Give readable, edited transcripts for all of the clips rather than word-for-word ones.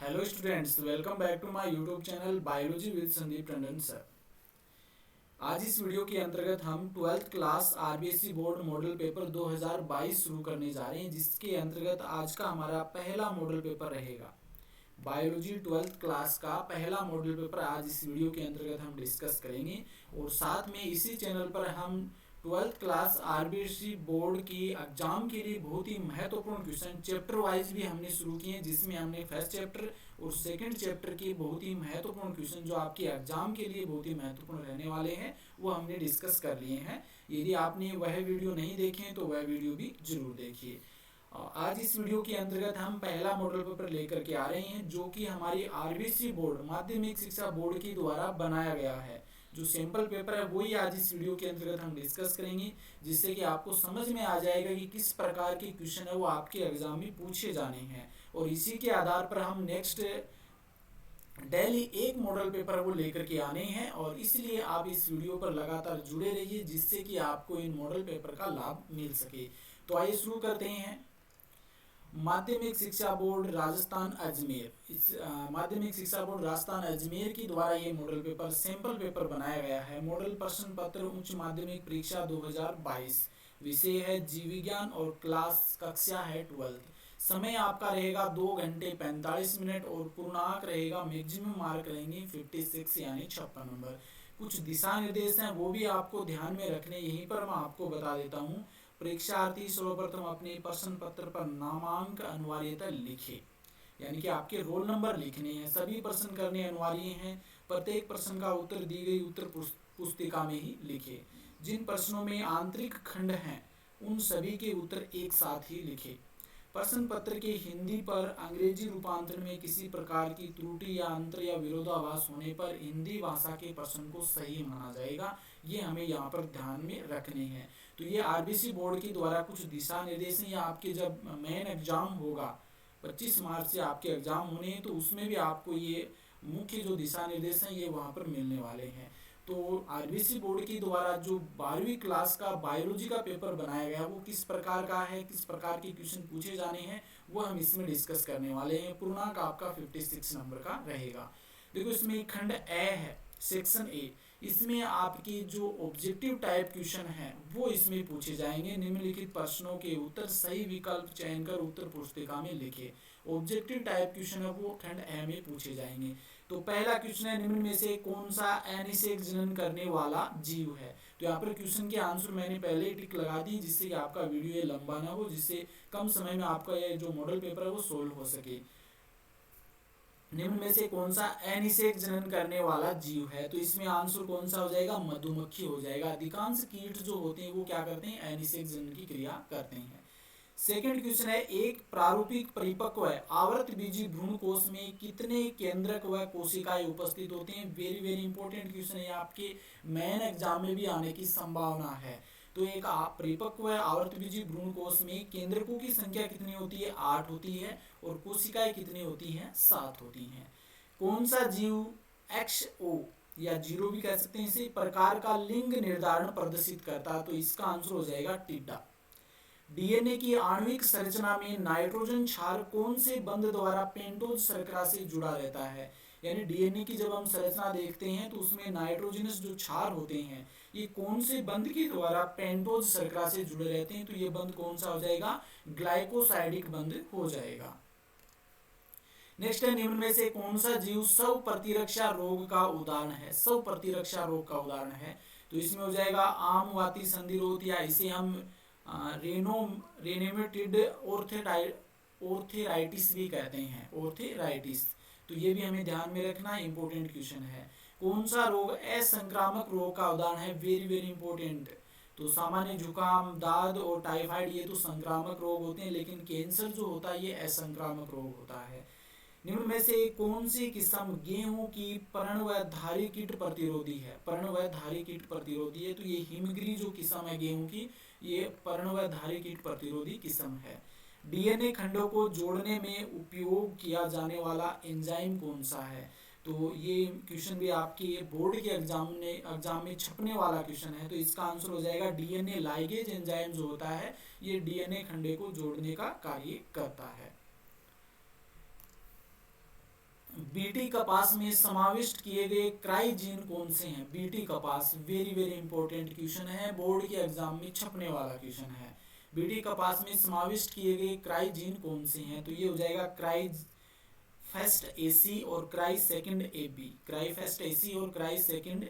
Hello students, welcome back to my YouTube channel biology with Sandeep Tandon sir. आज इस video के अंतर्गत हम 12th class RBSE board model paper 2022 शुरू करने जा रहे हैं, जिसके अंतर्गत आज का हमारा पहला मॉडल पेपर रहेगा। बायोलॉजी 12th क्लास का पहला मॉडल पेपर आज इस वीडियो के अंतर्गत हम डिस्कस करेंगे और साथ में इसी चैनल पर हम 12th क्लास आरबीएसई बोर्ड की एग्जाम के लिए बहुत ही महत्वपूर्ण क्वेश्चन चैप्टर वाइज भी हमने शुरू किए हैं, जिसमें हमने फर्स्ट चैप्टर और सेकंड चैप्टर के बहुत ही महत्वपूर्ण क्वेश्चन जो आपके एग्जाम के लिए बहुत ही महत्वपूर्ण रहने वाले हैं वो हमने डिस्कस कर लिए हैं। यदि आपने वह वीडियो नहीं देखे हैं तो वह वीडियो भी जरूर देखिए। आज इस वीडियो के अंतर्गत हम पहला मॉडल पेपर लेकर के आ रहे हैं, जो कि हमारी आरबीएसई बोर्ड माध्यमिक शिक्षा बोर्ड के द्वारा बनाया गया है। जो सैंपल पेपर है वही आज इस वीडियो के अंतर्गत हम डिस्कस करेंगे, जिससे कि आपको समझ में आ जाएगा कि किस प्रकार के क्वेश्चन है वो आपके एग्जाम में पूछे जाने हैं, और इसी के आधार पर हम नेक्स्ट डेली एक मॉडल पेपर वो लेकर के आने हैं। और इसलिए आप इस वीडियो पर लगातार जुड़े रहिए, जिससे कि आपको इन मॉडल पेपर का लाभ मिल सके। तो आइए शुरू करते हैं। माध्यमिक शिक्षा बोर्ड राजस्थान अजमेर, इस माध्यमिक शिक्षा बोर्ड राजस्थान अजमेर की द्वारा ये मॉडल पेपर सैंपल पेपर बनाया गया है। मॉडल प्रश्न पत्र उच्च माध्यमिक परीक्षा 2022, विषय है जीव विज्ञान और क्लास कक्षा है 12th। समय आपका रहेगा 2 घंटे 45 मिनट और पूर्णांक रहेगा, मैक्सिमम मार्क रहेंगे 56 यानी 56 नंबर। कुछ दिशा निर्देश हैं वो भी आपको ध्यान में रखने, यहीं पर मैं आपको बता देता हूँ। परीक्षार्थी सर्वप्रथम अपने प्रश्न पत्र पर नामांक अनिवार्यता लिखे, यानी कि आपके रोल नंबर लिखने हैं। सभी प्रश्न करने अनिवार्य हैं। प्रत्येक प्रश्न का उत्तर दी गई उत्तर पुस्तिका में ही लिखे। जिन प्रश्नों में आंतरिक खंड हैं उन सभी के उत्तर एक साथ ही लिखे। प्रश्न पत्र के हिंदी पर अंग्रेजी रूपांतरण में किसी प्रकार की त्रुटि या अंतर या विरोधाभास होने पर हिंदी भाषा के प्रश्न को सही माना जाएगा। ये हमें यहाँ पर ध्यान में रखने हैं। तो ये आरबीएसई बोर्ड के द्वारा कुछ दिशा निर्देश हैं। आपके जब मेन एग्जाम होगा 25 मार्च से आपके एग्जाम होने हैं, तो उसमें भी आपको ये मुख्य जो दिशा निर्देश हैं ये वहाँ पर मिलने वाले हैं। तो आरबीएसई बोर्ड के द्वारा जो 12वीं क्लास का बायोलॉजी का पेपर बनाया गया वो किस प्रकार का है, किस प्रकार के क्वेश्चन पूछे जाने हैं, वो हम इसमें डिस्कस करने वाले हैं। पूर्णांक आपका 56 नंबर का रहेगा। देखो, इसमें खंड ए है, सेक्शन ए। इसमें आपकी जो ऑब्जेक्टिव टाइप क्वेश्चन है वो इसमें पूछे जाएंगे। निम्नलिखित प्रश्नों के उत्तर सही विकल्प चयन कर उत्तर पुस्तिका में लिखे। ऑब्जेक्टिव टाइप क्वेश्चन है वो खंड ए में पूछे जाएंगे। तो पहला क्वेश्चन है, निम्न में से कौन सा अनिषेक जनन करने वाला जीव है। तो यहाँ पर क्वेश्चन के आंसर मैंने पहले ही टिक लगा दी, जिससे कि आपका वीडियो ये लंबा ना हो, जिससे कम समय में आपका ये जो मॉडल पेपर है वो सोल्व हो सके। निम्न में से कौन सा अनिषेक जनन करने वाला जीव है। तो इसमें आंसर कौन सा हो जाएगा, मधुमक्खी हो जाएगा। अधिकांश कीट जो होते हैं वो क्या करते हैं, अनिषेक जनन की क्रिया करते हैं। सेकंड क्वेश्चन है, एक प्रारूपिक परिपक्व आवर्त बीजी भ्रूण कोश में कितने केंद्रक व कोशिकाएं उपस्थित होते हैं। वेरी वेरी इंपॉर्टेंट क्वेश्चन है, आपके मेन एग्जाम में भी आने की संभावना है। तो एक परिपक्व आवर्त बीजी भ्रूण कोश में केंद्रकों की संख्या कितनी होती है, 8 होती है, और कोशिकाएं कितनी होती हैं, 7 होती हैं। कौन सा जीव XO या जीरो भी कह सकते हैं इसे प्रकार का लिंग निर्धारण प्रदर्शित करता है। तो इसका आंसर हो जाएगा टिड्डा। डीएनए की आणविक संरचना में नाइट्रोजन क्षार कौन से बंध द्वारा पेंटोज शर्करा से जुड़ा रहता है। यानी डीएनए की जब हम संरचना देखते हैं तो उसमें नाइट्रोजनस जो क्षार होते हैं ये कौन से बंध के द्वारा पेंटोज शर्करा से जुड़े रहते हैं। तो ये बंध कौन सा हो जाएगा, ग्लाइकोसाइडिक बंध हो जाएगा। नेक्स्ट है, निम्न में से कौन सा जीव स्व प्रतिरक्षा रोग का उदाहरण है। स्व प्रतिरक्षा रोग का उदाहरण है तो इसमें हो जाएगा आमवाती संधिरोध, या इसे हम रेनोमेटिड ऑर्थराइटिस भी कहते हैं, ऑर्थराइटिस। तो ये भी हमें ध्यान में रखना, इंपॉर्टेंट क्वेश्चन है। कौन सा रोग असंक्रामक रोग का उदाहरण है, वेरी वेरी इंपॉर्टेंट। तो सामान्य जुकाम, दाद और टाइफाइड ये तो संक्रामक रोग होते हैं, लेकिन कैंसर जो होता है ये असंक्रामक रोग होता है। निम्न में से कौन सी किस्म गेहूं की पर्णवधारी कीट प्रतिरोधी है। पर्णवधारी कीट प्रतिरोधी है तो ये हिमगिरी जो किस्म है गेहूं की, ये पर्णवधारी कीट प्रतिरोधी किस्म है। डीएनए खंडों को जोड़ने में उपयोग किया जाने वाला एंजाइम कौन सा है। तो ये क्वेश्चन भी आपके बोर्ड के एग्जाम में छपने वाला क्वेश्चन है। तो इसका आंसर हो जाएगा डीएनए लाइगेज एंजाइम जो होता है ये डीएनए खंडे को जोड़ने का कार्य करता है। बीटी कपास में समाविष्ट किए गए क्राइजीन कौन से हैं? बीटी कपास वेरी वेरी इंपॉर्टेंट क्वेश्चन है, बोर्ड के एग्जाम में छपने वाला क्वेश्चन है। बीटी कपास में समाविष्ट किए गए क्राइजीन कौन से हैं? तो ये हो जाएगा क्राइज फर्स्ट एसी और क्राई सेकंड एबी, क्राई फर्स्ट एसी और क्राई सेकंड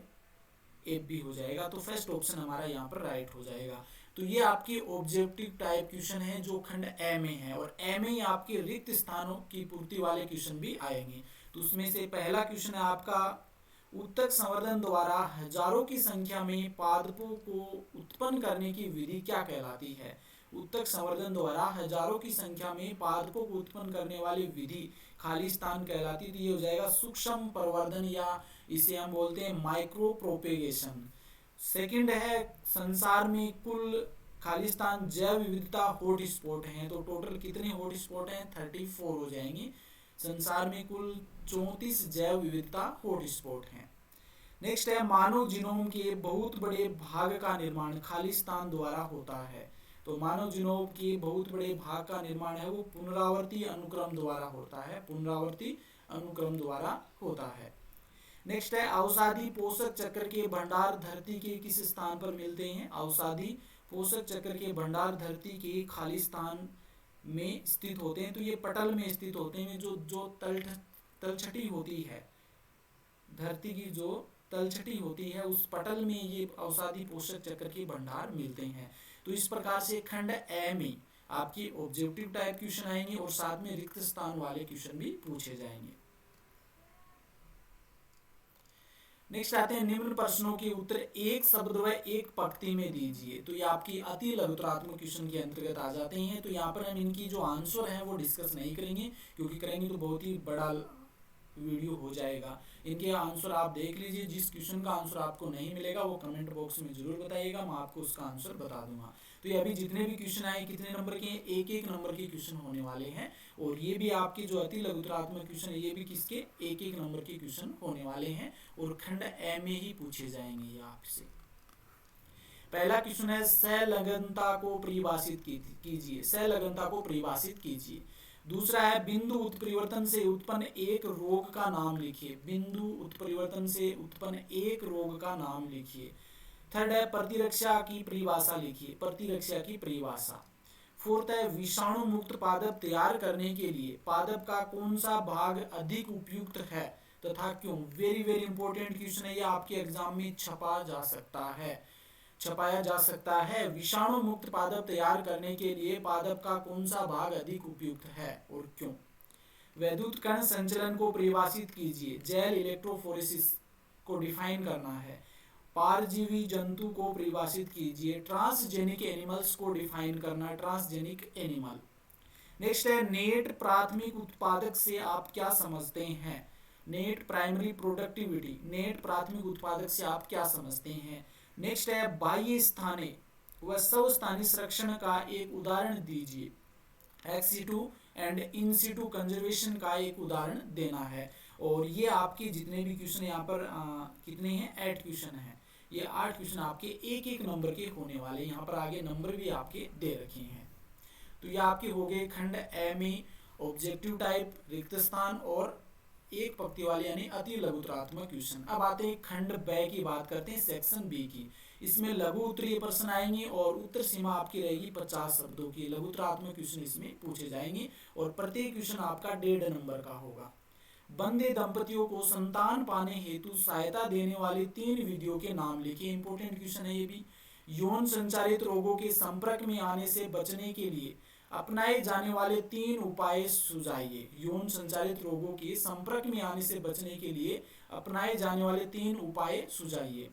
एबी हो जाएगा। तो फर्स्ट ऑप्शन हमारा यहाँ पर राइट हो जाएगा। तो ये आपकी ऑब्जेक्टिव टाइप क्वेश्चन है जो खंड ए में है, और ए में आपके रिक्त स्थानों की पूर्ति वाले क्वेश्चन भी आएंगे। तो उसमें से पहला क्वेश्चन है आपका, उत्तक संवर्धन द्वारा हजारों की संख्या में पादपों को उत्पन्न करने की विधि क्या कहलाती है? उत्तक संवर्धन द्वारा हजारों की संख्या में पादपों को उत्पन्न करने वाली विधि खाली स्थान कहलाती थी। ये हो जाएगा सूक्ष्म प्रवर्धन, या इसे हम बोलते हैं माइक्रो प्रोपेगेशन। सेकंड है, संसार में कुल खाली स्थान जैव विविधता हॉट स्पॉट हैं। तो टोटल कितने हॉट स्पॉट हैं? 34 हो जाएंगे। संसार में कुल 34 जैव विविधता हॉट स्पॉट हैं। नेक्स्ट है, मानव जीनोम के बहुत बड़े भाग का निर्माण खाली स्थान द्वारा होता है। तो मानव जीनोम के बहुत बड़े भाग का निर्माण है वो पुनरावर्ती अनुक्रम द्वारा होता है, पुनरावर्ती अनुक्रम द्वारा होता है। नेक्स्ट है, औषधि पोषक चक्र के भंडार धरती के किस स्थान पर मिलते हैं? औषधि पोषक चक्र के भंडार धरती के खाली स्थान में स्थित होते हैं। तो ये पटल में स्थित होते हैं। जो तलछटी होती है, धरती की जो तलछटी होती है उस पटल में ये औषधि पोषक चक्र के भंडार मिलते हैं। तो इस प्रकार से खंड ए में आपकी ऑब्जेक्टिव टाइप क्वेश्चन आएंगे और साथ में रिक्त स्थान वाले क्वेश्चन भी पूछे जाएंगे। नेक्स्ट आते हैं, निम्न प्रश्नों के उत्तर एक शब्द व एक पंक्ति में दीजिए। तो ये आपकी अति लघुतरात्मक क्वेश्चन के अंतर्गत आ जाते हैं। तो यहाँ पर हम इनकी जो आंसर है वो डिस्कस नहीं करेंगे, क्योंकि करेंगे तो बहुत ही बड़ा वीडियो हो जाएगा। इनके आंसर आप देख लीजिए। जिस क्वेश्चन का आंसर आपको नहीं मिलेगा वो कमेंट बॉक्स में जरूर बताइएगा, मैं आपको उसका आंसर बता दूंगा। तो ये अभी जितने भी क्वेश्चन आए कितने नंबर के हैं? एक एक नंबर के क्वेश्चन होने वाले हैं। और ये भी आपके जो अति लघुतरात्मक क्वेश्चन है ये भी किसके? एक एक नंबर के क्वेश्चन होने वाले हैं और खंड ए में ही पूछे जाएंगे ये आपसे। पहला क्वेश्चन है, संलग्नता को परिभाषित कीजिए। संलग्नता को परिभाषित कीजिए। दूसरा है, बिंदु उत्परिवर्तन से उत्पन्न एक रोग का नाम लिखिए। बिंदु उत्परिवर्तन से उत्पन्न एक रोग का नाम लिखिए। थर्ड है, प्रतिरक्षा की परिभाषा लिखिए। प्रतिरक्षा की परिभाषा। फोर्थ है, विषाणु मुक्त पादप तैयार करने के लिए पादप का कौन सा भाग अधिक उपयुक्त है तथा क्यों? वेरी वेरी इंपॉर्टेंट क्वेश्चन है, ये आपके एग्जाम में छपाया जा सकता है। विषाणु मुक्त पादप तैयार करने के लिए पादप का कौन सा भाग अधिक उपयुक्त है और क्यों? वैद्युत कण संचलन को परिभाषित कीजिए। जेल इलेक्ट्रोफोरेसिस को डिफाइन करना है। पारजीवी जंतु को परिभाषित कीजिए। ट्रांसजेनिक एनिमल्स को डिफाइन करना, ट्रांसजेनिक एनिमल। नेक्स्ट है, नेट प्राथमिक उत्पादक से आप क्या समझते हैं? नेट प्राइमरी प्रोडक्टिविटी, नेट प्राथमिक उत्पादक से आप क्या समझते हैं? नेक्स्ट है, बाह्य स्थानीय व स्वस्थानीय संरक्षण का एक उदाहरण दीजिए। एक्स-सिटू एंड इन-सिटू कंजर्वेशन का एक उदाहरण देना है। और ये आपके जितने भी क्वेश्चन यहाँ पर कितने हैं? 8 क्वेश्चन हैं। ये 8 क्वेश्चन आपके एक एक नंबर के होने वाले। यहाँ पर आगे नंबर भी आपके दे रखे हैं। तो ये आपके हो गए खंड ए में ऑब्जेक्टिव टाइप, रिक्त स्थान और एक पंक्ति वाले यानी अति लघुतरात्मक क्वेश्चन। अब आते हैं खंड बे की बात करते हैं, सेक्शन बी की। इसमें लघु उत्तरीय प्रश्न आएंगे और उत्तर सीमा आपकी रहेगी 50 शब्दों की। लघुतरात्मक क्वेश्चन इसमें पूछे जाएंगे और प्रत्येक क्वेश्चन आपका 1.5 नंबर का होगा। बंदे दंपतियों को संतान पाने हेतु सहायता देने वाली 3 विधियों के नाम लिखिए। इंपॉर्टेंट क्वेश्चन है ये भी। यौन संचालित रोगों के संपर्क में आने से बचने के लिए अपनाए जाने वाले 3 उपाय सुझाइए। यौन संचालित रोगों के संपर्क में आने से बचने के लिए अपनाए जाने वाले 3 उपाय सुझाइए।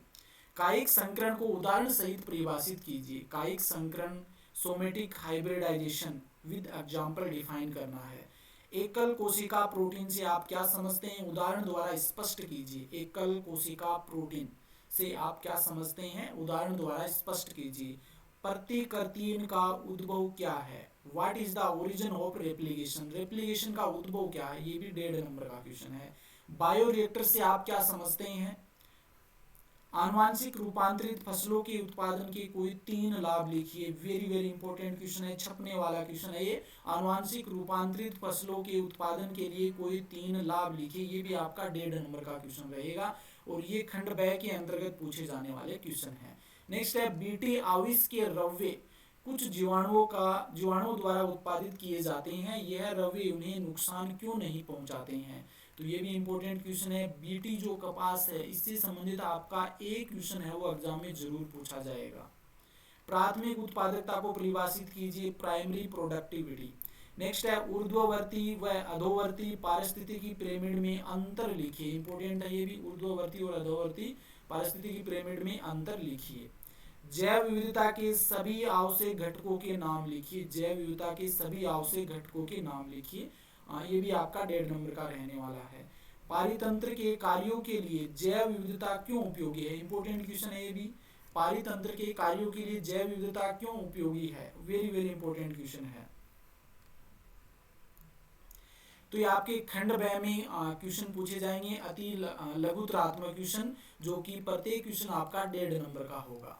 कायिक संकरण को उदाहरण सहित परिभाषित कीजिए। कायिक संकरण, somatic hybridization with example define करना है। एकल कोशिका प्रोटीन से आप क्या समझते हैं? उदाहरण द्वारा स्पष्ट कीजिए। एकल कोशिका प्रोटीन से आप क्या समझते हैं? उदाहरण द्वारा स्पष्ट कीजिए। प्रतिकृतिन का उद्भव क्या है? What is the origin of replication? Replication का उद्भव क्या है? ये भी 1.5 नंबर का क्वेश्चन है। बायोरिएक्टर से आप क्या समझते हैं? आनुवांशिक रूपांतरित फसलों के उत्पादन के कोई 3 लाभ लिखिए। वेरी वेरी इंपॉर्टेंट क्वेश्चन है, छपने वाला क्वेश्चन है ये। आनुवांशिक रूपांतरित फसलों के उत्पादन के लिए कोई 3 लाभ लिखिए। ये भी आपका 1.5 नंबर का क्वेश्चन रहेगा और ये खंड ब के अंतर्गत पूछे जाने वाले क्वेश्चन है। नेक्स्ट है बीटी आविश के रव्वे कुछ जीवाणुओं द्वारा उत्पादित किए जाते हैं, यह रवे उन्हें नुकसान क्यों नहीं पहुंचाते हैं। तो ये भी इंपॉर्टेंट क्वेश्चन है। बीटी जो कपास है इससे संबंधित आपका एक क्वेश्चन है वो एग्जाम में जरूर पूछा जाएगा। प्राथमिक उत्पादकता को परिभाषित कीजिए, प्राइमरी प्रोडक्टिविटी। नेक्स्ट है ऊर्ध्ववर्ती व अधोवर्ती पारिस्थितिकी पिरामिड में अंतर लिखिए। इंपॉर्टेंट है ये भी, ऊर्ध्ववर्ती और अधोवर्ती पारिस्थितिकी पिरामिड में अंतर लिखिए। जैव विविधता के सभी आवश्यक घटकों के नाम लिखिए। जैव विविधता के सभी आवश्यक घटकों के नाम लिखिए। ये भी आपका 1.5 नंबर का रहने वाला है। पारितंत्र के कार्यों के लिए जैव विविधता क्यों उपयोगी है। इंपॉर्टेंट क्वेश्चन है ये भी, पारितंत्र के कार्यों के लिए जैव विविधता क्यों उपयोगी है। वेरी वेरी इंपॉर्टेंट क्वेश्चन है। तो ये आपके खंड ब में क्वेश्चन पूछे जाएंगे, अति लघुतरात्मक क्वेश्चन, जो कि प्रत्येक क्वेश्चन आपका 1.5 नंबर का होगा।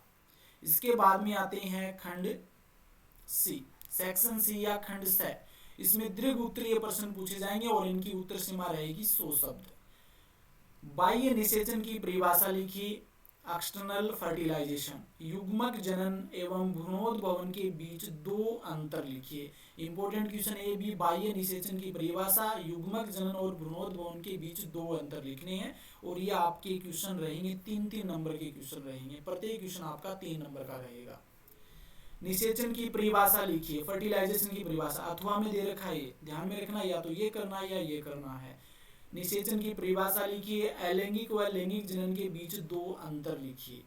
इसके बाद में आते हैं खंड सी, सेक्शन सी या खंड स। इसमें दीर्घ उत्तरीय प्रश्न पूछे जाएंगे और इनकी उत्तर सीमा रहेगी 100 शब्द। बाह्य निषेचन की परिभाषा लिखिए। External fertilization. युग्मक जनन एवं भ्रूणोद्भवन के बीच 2 अंतर लिखिए। इंपॉर्टेंट क्वेश्चन है ये भी, बाह्य निषेचन की परिभाषा, युग्मक जनन और भ्रूणोद्भवन के बीच 2 अंतर लिखने हैं और ये आपके क्वेश्चन रहेंगे 3-3 नंबर के क्वेश्चन रहेंगे। प्रत्येक क्वेश्चन आपका 3 नंबर का रहेगा। निषेचन की परिभाषा लिखिए। फर्टिलाइजेशन की परिभाषा अथवा में दे रखा है, ध्यान में रखना, या तो ये करना है या ये करना है। निषेचन की परिभाषा लिखिए। अलैंगिक व लैंगिक जनन के बीच 2 अंतर लिखिए।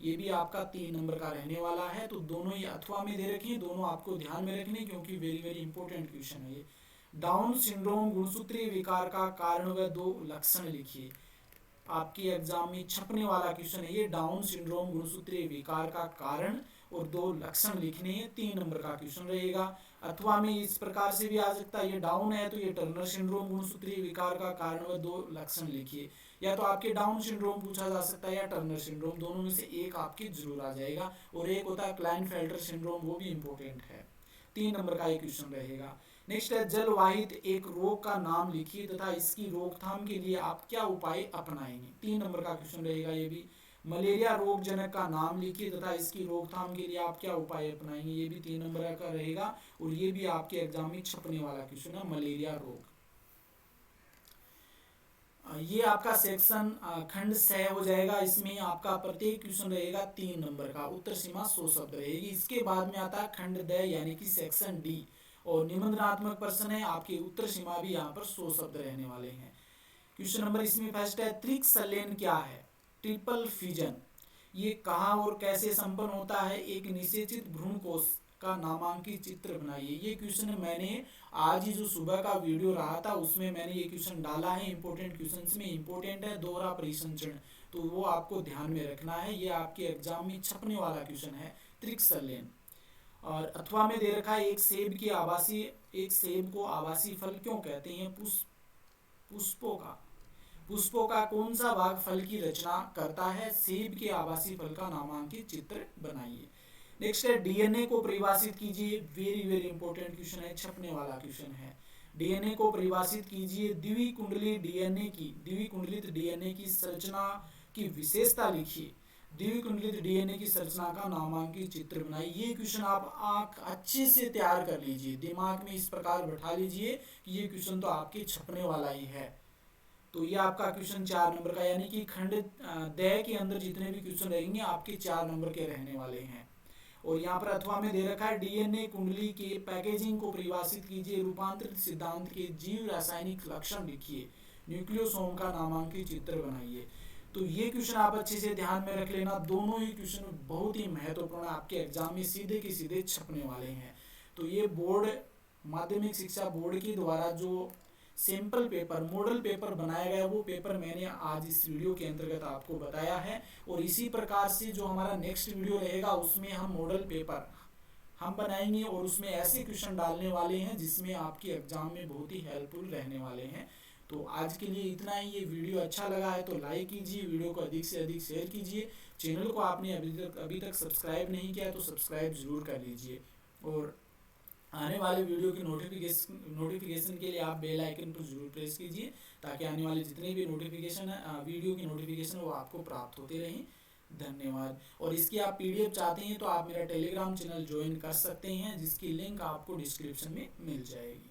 ये भी आपका 3 नंबर का रहने वाला है। तो दोनों ये अथवा में दे रखे हैं, दोनों आपको ध्यान में रखने, क्योंकि वेरी वेरी इंपॉर्टेंट क्वेश्चन है ये। डाउन सिंड्रोम गुणसूत्रीय विकार का कारण व 2 लक्षण लिखिए। आपके एग्जाम में छपने वाला क्वेश्चन है ये, डाउन सिंड्रोम गुणसूत्रीय विकार का कारण और 2 लक्षण लिखने हैं। 3 नंबर का क्वेश्चन रहेगा। अथवा में इस प्रकार से भी आ सकता है, ये डाउन है तो ये टर्नर सिंड्रोम गुणसूत्रीय विकार का कारण व 2 लक्षण लिखिए। या तो आपके डाउन सिंड्रोम पूछा जा सकता है या टर्नर सिंड्रोम, दोनों में से एक आपके जरूर आ जाएगा। और एक होता है क्लाइनफेल्टर सिंड्रोम, वो भी इंपॉर्टेंट है। 3 नंबर का एक क्वेश्चन रहेगा। नेक्स्ट है जलवाहित एक रोग का नाम लिखिए तथा इसकी रोकथाम के लिए आप क्या उपाय अपनाएंगे। 3 नंबर का क्वेश्चन रहेगा ये भी। मलेरिया रोग जनक का नाम लिखिए तथा इसकी रोकथाम के लिए आप क्या उपाय अपनाएंगे। ये भी 3 नंबर का रहेगा और ये भी आपके एग्जाम में छपने वाला क्वेश्चन है, मलेरिया रोग। ये आपका सेक्शन खंड 6 हो जाएगा। इसमें आपका प्रत्येक क्वेश्चन रहेगा 3 नंबर का, उत्तर सीमा 100 शब्द रहेगी। इसके बाद में आता है खंड द यानी कि सेक्शन डी और निबंधनात्मक प्रश्न है। आपकी उत्तर सीमा भी यहाँ पर 100 शब्द रहने वाले हैं। क्वेश्चन नंबर इसमें फर्स्ट है, त्रिक संलयन क्या है। ट्रिपल फ्यूजन ये कहाँ और कैसे संपन्न होता है। एक निषेचित भ्रूण कोश का नामांकित चित्र बनाइए। ये क्वेश्चन मैंने आज ही जो सुबह का वीडियो रहा था उसमें मैंने ये क्वेश्चन डाला है। इंपॉर्टेंट क्वेश्चन में इंपॉर्टेंट है दोहरा परिसंचरण, तो वो आपको ध्यान में रखना है। ये आपके एग्जाम में छपने वाला क्वेश्चन है, त्रिक संलयन। और अथवा में दे रखा है, एक सेब को आवासीय फल क्यों कहते हैं। पुष्पों का कौन सा भाग फल की रचना करता है। सेब के आवासीय फल का नामांकित चित्र बनाइए। नेक्स्ट है डीएनए को परिभाषित कीजिए। वेरी वेरी इंपॉर्टेंट क्वेश्चन है, छपने वाला क्वेश्चन है। डीएनए को परिभाषित कीजिए। द्विकुंडलित डीएनए की संरचना की विशेषता लिखिए। द्विकुंडलित डीएनए की संरचना का नामांकित चित्र बनाइए। ये क्वेश्चन आप अच्छे से तैयार कर लीजिए, दिमाग में इस प्रकार बैठा लीजिए कि ये क्वेश्चन तो आपके छपने वाला ही है। तो ये आपका क्वेश्चन 4 नंबर का, यानी कि खंड द के अंदर जितने भी क्वेश्चन रहेंगे आपके 4 नंबर के रहने वाले हैं। और यहाँ पर अथवा में दे रखा है, डीएनए कुंडली के पैकेजिंग को परिभाषित कीजिए। रूपांतरित सिद्धांत के जीव रासायनिक लक्षण लिखिए। न्यूक्लियोसोम का नामांकित चित्र बनाइए। तो ये क्वेश्चन आप अच्छे से ध्यान में रख लेना, दोनों ही क्वेश्चन बहुत ही महत्वपूर्ण आपके एग्जाम में सीधे के सीधे छपने वाले हैं। तो ये बोर्ड माध्यमिक शिक्षा बोर्ड के द्वारा जो सैंपल पेपर मॉडल पेपर बनाया गया वो पेपर मैंने आज इस वीडियो के अंतर्गत आपको बताया है। और इसी प्रकार से जो हमारा नेक्स्ट वीडियो रहेगा उसमें हम मॉडल पेपर हम बनाएंगे और उसमें ऐसे क्वेश्चन डालने वाले हैं जिसमें आपके एग्जाम में बहुत ही हेल्पफुल रहने वाले हैं। तो आज के लिए इतना ही। ये वीडियो अच्छा लगा है तो लाइक कीजिए, वीडियो को अधिक से अधिक शेयर कीजिए। चैनल को आपने अभी तक सब्सक्राइब नहीं किया तो सब्सक्राइब जरूर कर लीजिए, और आने वाले वीडियो की नोटिफिकेशन के लिए आप बेल आइकन पर जरूर प्रेस कीजिए, ताकि आने वाले जितने भी नोटिफिकेशन है, वीडियो की नोटिफिकेशन, वो आपको प्राप्त होते रहें। धन्यवाद। और इसकी आप पीडीएफ चाहते हैं तो आप मेरा टेलीग्राम चैनल ज्वाइन कर सकते हैं, जिसकी लिंक आपको डिस्क्रिप्शन में मिल जाएगी।